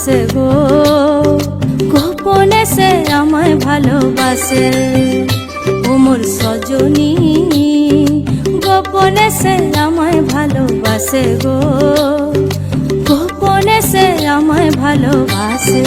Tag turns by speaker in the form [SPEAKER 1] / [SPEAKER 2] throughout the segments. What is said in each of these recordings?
[SPEAKER 1] ভালোবাসে গো, গোপনে সে আমায় ভালোবাসে। ও মোর সজনী গোপনে সে আমায় ভালোবাসে গো, গোপনে সে আমায় ভালোবাসে।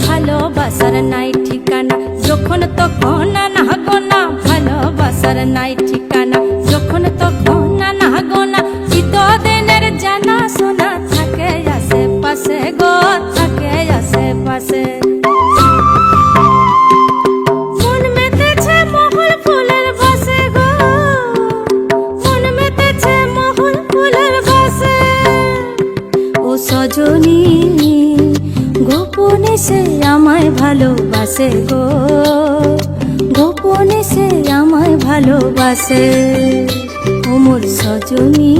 [SPEAKER 1] ভালোবাসার নাই ঠিকানা যখন তখন না গোনা, ভালোবাসার নাই ঠিকানা যখন তখন না গোনা। চিতদিনের জানা শোনা থাকে আশেপাশে গো, থাকে আশেপাশে। মন মেতেছে মহুল ফুলের বাসে গো, মন মেতেছে মহুল ফুলের বাসে। ও সজনী গোপনে সে আমায় ভালোবাসে গো, গোপনে সে আমায় ভালোবাসে। ও মোর সজনী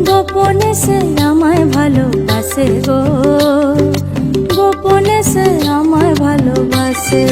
[SPEAKER 1] গোপনে সে আমায় ভালোবাসে গো, গোপনে সে আমায় ভালোবাসে।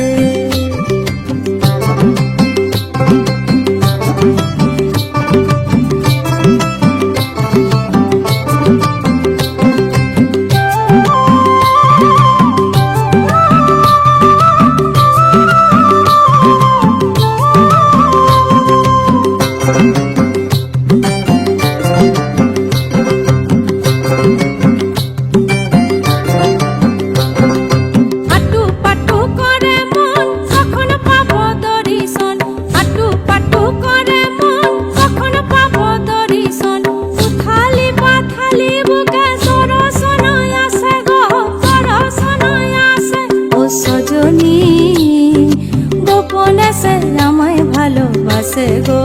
[SPEAKER 1] গোপনে সে আমায় ভালোবাসে গো,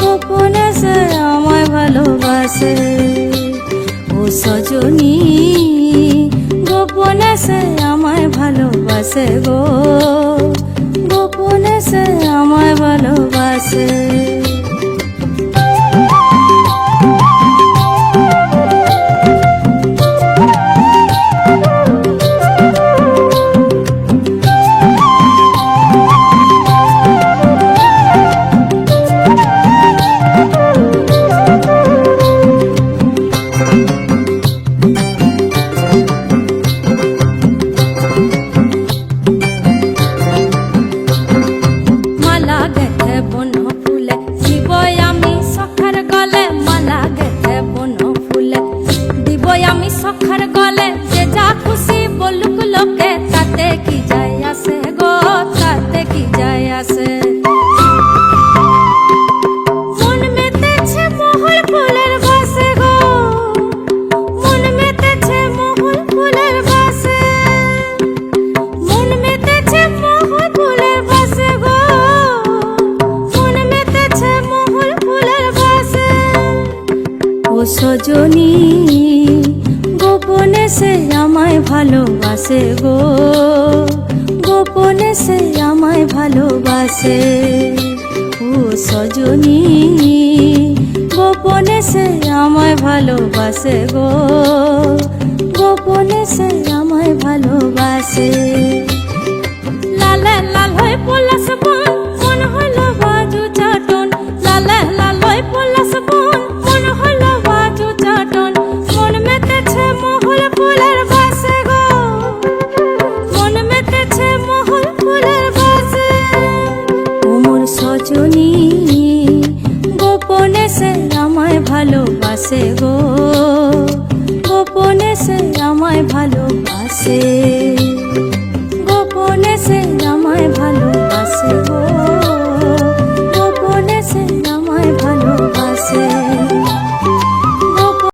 [SPEAKER 1] গোপনে সে আমায় ভালোবাসে। ও সজনী গোপনে সে আমায় ভালোবাসে গো, গোপনে সে আমায় ভালোবাসে। আমি সখার গলে যে যা খুশি বলুক লোকে, তাতে কি যায় আসে গো, তাতে কি যায় আসে। মন মেতেছে মহুল ফুলের বাসে গো, মন মেতেছে মহুল ফুলের বাসে। মন মেতেছে মহুল ফুলের বাসে গো, মন মেতেছে মহুল ফুলের বাসে। ও সজনী গোপনে সে আমায় ভালোবাসে গো, গোপনে সে আমায় ভালোবাসে। ও সজনী গোপনে সে আমায় ভালোবাসে গো, গোপনে সে আমায় ভালোবাসে। লালে লাল হয়ে পলাশ বন, মন হলো বাজু চাটন। লালে লাল হয়ে পলাশ বন, মন হলো বাজু চাটন। মন মেতেছে মহুল ফুলের বাসে গো, মন মেতেছে মহুল ফুলের বাসে। ও মোর সজনী গোপনে সে আমায় ভালোবাসে গো, গোপনে সে আমায় ভালোবাসে, গোপনে সে আমায় ভালোবাসে গো।